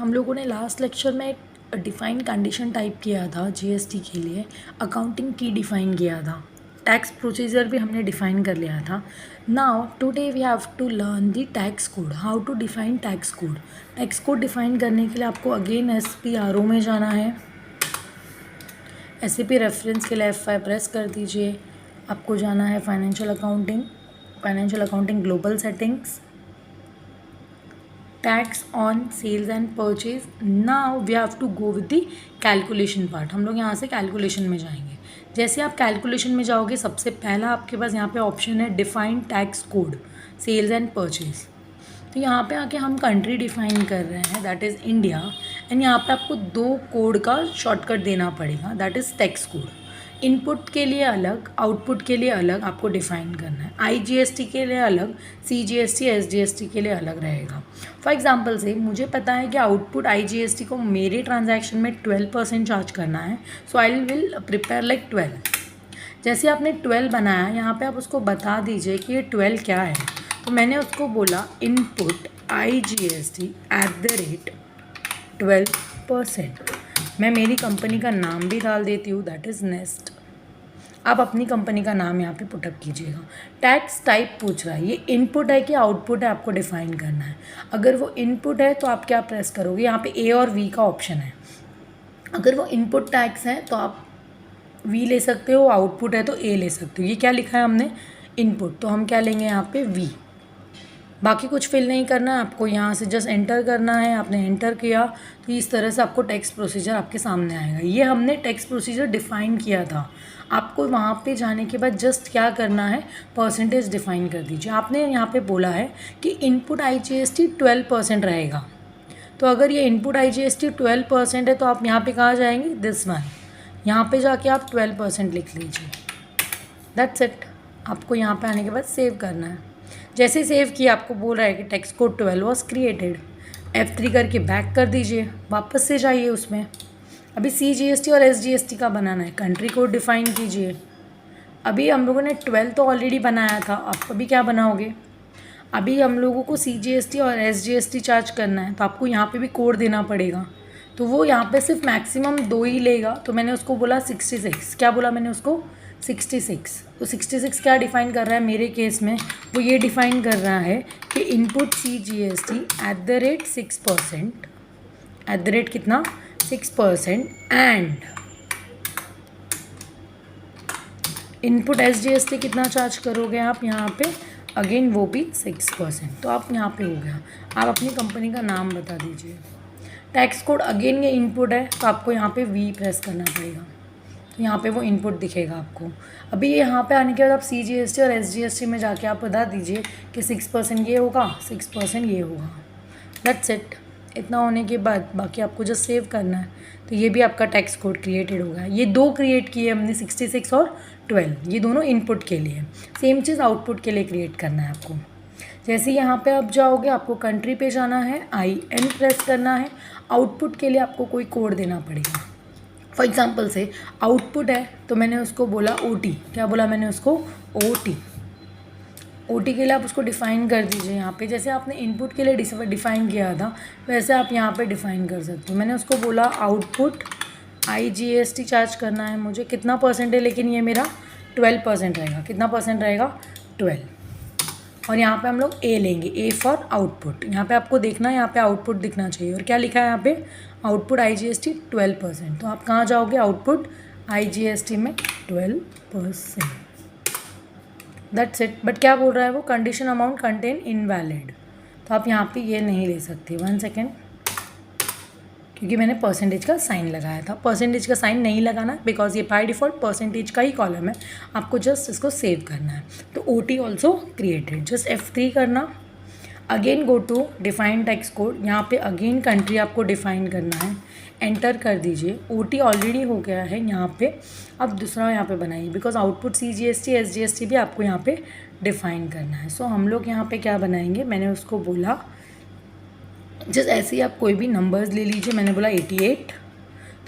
हम लोगों ने लास्ट लेक्चर में एक डिफाइन कंडीशन टाइप किया था जीएसटी के लिए, अकाउंटिंग की डिफ़ाइन किया था, टैक्स प्रोसीजर भी हमने डिफ़ाइन कर लिया था। Now today we have to learn the tax code, how to define tax code. Tax code define करने के लिए आपको अगेन SPRO में जाना है। SAP रेफरेंस के लिए F5 प्रेस कर दीजिए। आपको जाना है financial accounting global settings, tax on sales and purchase. Now we have to go with the calculation part. हम लोग यहाँ से कैलकुलेशन में जाएंगे। जैसे आप कैलकुलेशन में जाओगे, सबसे पहला आपके पास यहाँ पे ऑप्शन है define tax code sales and purchase. तो यहाँ पे आके हम कंट्री डिफाइन कर रहे हैं, दैट इज़ इंडिया, एंड यहाँ पे आपको 2 कोड का शॉर्टकट देना पड़ेगा, that is tax code. Input के लिए अलग, आउटपुट के लिए अलग आपको डिफ़ाइन करना है। IGST के लिए अलग, CGST SGST के लिए अलग रहेगा। फॉर एग्जांपल से मुझे पता है कि आउटपुट IGST को मेरे ट्रांजैक्शन में 12% चार्ज करना है, सो आई विल प्रिपेयर लाइक 12। जैसे आपने 12 बनाया, यहाँ पे आप उसको बता दीजिए कि ये 12 क्या है। तो मैंने उसको बोला इनपुट IGST @12%। मैं मेरी कंपनी का नाम भी डाल देती हूँ, दैट इज़ नेस्ट। आप अपनी कंपनी का नाम यहाँ पे पुटअप कीजिएगा। टैक्स टाइप पूछ रहा है, ये इनपुट है कि आउटपुट है, आपको डिफाइन करना है। अगर वो इनपुट है तो आप क्या प्रेस करोगे, यहाँ पे A और V का ऑप्शन है। अगर वो इनपुट टैक्स है तो आप V ले सकते हो, आउटपुट है तो A ले सकते हो। ये क्या लिखा है हमने, इनपुट, तो हम क्या लेंगे यहाँ पे V। बाकी कुछ फिल नहीं करना है आपको, यहाँ से जस्ट एंटर करना है। आपने एंटर किया तो इस तरह से आपको टैक्स प्रोसीजर आपके सामने आएगा। ये हमने टैक्स प्रोसीजर डिफ़ाइन किया था। आपको वहाँ पे जाने के बाद जस्ट क्या करना है, परसेंटेज डिफ़ाइन कर दीजिए। आपने यहाँ पे बोला है कि इनपुट IGST 12% रहेगा। तो अगर ये इनपुट IGST 12% है तो आप यहाँ पे कहाँ जाएंगे, दिस वन, यहाँ पे जाके आप 12% लिख लीजिए। That's it. आपको यहाँ पे आने के बाद सेव करना है। जैसे सेव किया, आपको बोल रहा है कि tax code 12 was created. F3 करके बैक कर दीजिए, वापस से जाइए उसमें। अभी CGST और SGST का बनाना है, कंट्री कोड डिफ़ाइन कीजिए। अभी हम लोगों ने 12 तो ऑलरेडी बनाया था, आप अभी क्या बनाओगे, अभी हम लोगों को CGST और SGST चार्ज करना है, तो आपको यहाँ पे भी कोड देना पड़ेगा। तो वो यहाँ पे सिर्फ मैक्सिमम 2 ही लेगा, तो मैंने उसको बोला 66। क्या बोला मैंने उसको, 66। तो 66 क्या डिफ़ाइन कर रहा है मेरे केस में, वो ये डिफ़ाइन कर रहा है कि इनपुट CGST @6%, कितना, 6%, एंड इनपुट SGST कितना चार्ज करोगे आप यहाँ पे, अगेन वो भी 6%। तो आप यहाँ पे हो गया। आप अपनी कंपनी का नाम बता दीजिए। टैक्स कोड अगेन ये इनपुट है, तो आपको यहाँ पे V प्रेस करना पड़ेगा, तो यहाँ पे वो इनपुट दिखेगा आपको। अभी यहाँ पे आने के बाद आप CGST और SGST में जाके आप बता दीजिए कि 6% ये होगा, 6% ये होगा। That's it. इतना होने के बाद बाकी आपको जस्ट सेव करना है। तो ये भी आपका टैक्स कोड क्रिएटेड होगा। ये 2 क्रिएट किए हमने, 66 और 12, ये दोनों इनपुट के लिए। सेम चीज़ आउटपुट के लिए क्रिएट करना है आपको। जैसे यहाँ पे आप जाओगे, आपको कंट्री पे जाना है, IN प्रेस करना है। आउटपुट के लिए आपको कोई कोड देना पड़ेगा। फॉर एग्जांपल से आउटपुट है तो मैंने उसको बोला OT। क्या बोला मैंने उसको, OT के लिए आप उसको डिफ़ाइन कर दीजिए यहाँ पे। जैसे आपने इनपुट के लिए डिफ़ाइन किया था, वैसे आप यहाँ पे डिफ़ाइन कर सकते हो। मैंने उसको बोला आउटपुट IGST चार्ज करना है मुझे, कितना परसेंट है, लेकिन ये मेरा 12% रहेगा। कितना परसेंट रहेगा, 12। और यहाँ पे हम लोग A लेंगे, A फॉर आउटपुट। यहाँ पे आपको देखना है, यहाँ पे आउटपुट दिखना चाहिए। और क्या लिखा है यहाँ पे, आउटपुट IGST 12%। तो आप कहाँ जाओगे, आउटपुट IGST में 12%। That's it. बट क्या बोल रहा है वो, कंडीशन अमाउंट कंटेन इनवैलिड। तो आप यहाँ पे ये नहीं ले सकते। 1 सेकेंड, क्योंकि मैंने परसेंटेज का साइन लगाया था। परसेंटेज का साइन नहीं लगाना, बिकॉज ये बाय डिफ़ॉल्ट परसेंटेज का ही कॉलम है। आपको जस्ट इसको सेव करना है। तो OT also created, just F3 करना। Again go to define tax code. यहाँ पे अगेन कंट्री आपको डिफ़ाइन करना है, एंटर कर दीजिए। OT ऑलरेडी हो गया है यहाँ पे। अब दूसरा यहाँ पे बनाइए, बिकॉज आउटपुट CGST SGST भी आपको यहाँ पे डिफ़ाइन करना है। सो हम लोग यहाँ पे क्या बनाएंगे, मैंने उसको बोला जस्ट ऐसे ही आप कोई भी नंबर्स ले लीजिए। मैंने बोला 88,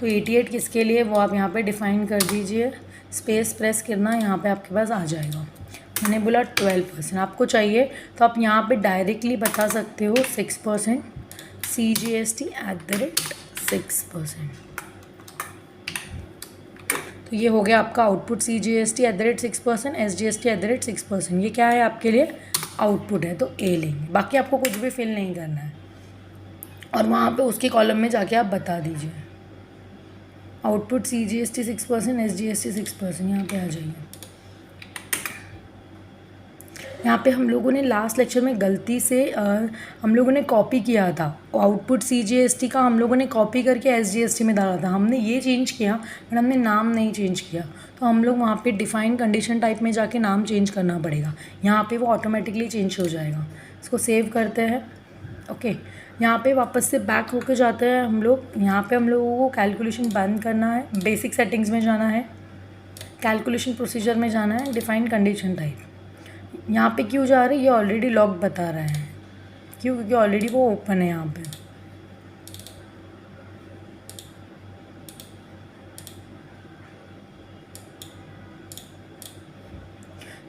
तो 88 किसके लिए वो आप यहाँ पे डिफ़ाइन कर दीजिए। स्पेस प्रेस करना, यहाँ पे आपके पास आ जाएगा। मैंने बोला 12%, आपको चाहिए तो आप यहाँ पे डायरेक्टली बता सकते हो 6%। CGST@6%। तो ये हो गया आपका आउटपुट CGST@6%, SGST@6%। ये क्या है आपके लिए? आउटपुट है, तो ए लेंगे। बाकी आपको कुछ भी फिल नहीं करना है और वहाँ पे उसके कॉलम में जाके आप बता दीजिए आउटपुट CGST 6%, SGST 6%। यहाँ पे आ जाइए। यहाँ पे हम लोगों ने लास्ट लेक्चर में गलती से हम लोगों ने कॉपी किया था आउटपुट CGST का, हम लोगों ने कॉपी करके SGST में डाला था। हमने ये चेंज किया बट हमने नाम नहीं चेंज किया, तो हम लोग वहाँ पे डिफाइन कंडीशन टाइप में जाके नाम चेंज करना पड़ेगा। यहाँ पे वो ऑटोमेटिकली चेंज हो जाएगा। इसको सेव करते हैं। ओके, यहाँ पे वापस से बैक होके जाते हैं हम लोग। यहाँ पे हम लोगों को कैलकुलेशन बंद करना है, बेसिक सेटिंग्स में जाना है, कैलकुलेशन प्रोसीजर में जाना है, डिफाइन कंडीशन टाइप। यहाँ पे क्यों जा रही है? ये ऑलरेडी लॉक बता रहा है। क्यों? क्योंकि ऑलरेडी वो ओपन है यहाँ पे।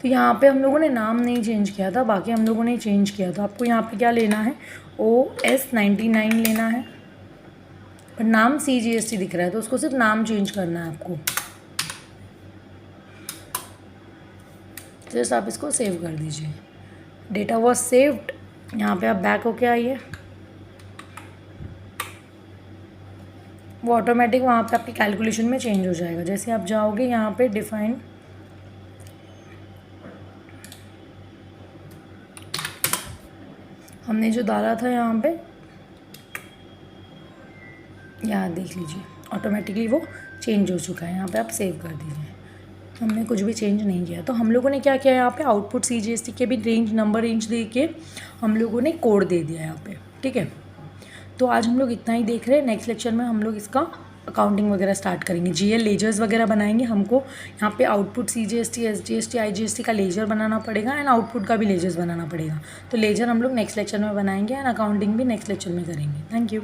तो यहाँ पे हम लोगों ने नाम नहीं चेंज किया था, बाकी हम लोगों ने चेंज किया। तो आपको यहाँ पे क्या लेना है? OS99 लेना है, पर नाम CGST दिख रहा है तो उसको सिर्फ नाम चेंज करना है आपको। जस्ट आप इसको सेव कर दीजिए। Data was saved. यहाँ पे आप बैक होके आइए। वो ऑटोमेटिक वहाँ पे आपकी कैलकुलेशन में चेंज हो जाएगा। जैसे आप जाओगे यहाँ पे डिफाइन, हमने जो डाला था यहाँ पे, यहाँ देख लीजिए ऑटोमेटिकली वो चेंज हो चुका है। यहाँ पे आप सेव कर दीजिए। हमने कुछ भी चेंज नहीं किया। तो हम लोगों ने क्या किया, यहाँ पे आउटपुट CGST के भी रेंज, नंबर रेंज दे के हम लोगों ने कोड दे दिया यहाँ पे। ठीक है, तो आज हम लोग इतना ही देख रहे हैं। नेक्स्ट लेक्चर में हम लोग इसका अकाउंटिंग वगैरह स्टार्ट करेंगे। GL लेजर्स वगैरह बनाएंगे। हमको यहाँ पे आउटपुट CGST, SGST, IGST का लेजर बनाना पड़ेगा एंड आउटपुट का भी लेजर्स बनाना पड़ेगा। तो लेजर हम लोग नेक्स्ट लेक्चर में बनाएंगे एंड अकाउंटिंग भी नेक्स्ट लेक्चर में करेंगे। Thank you.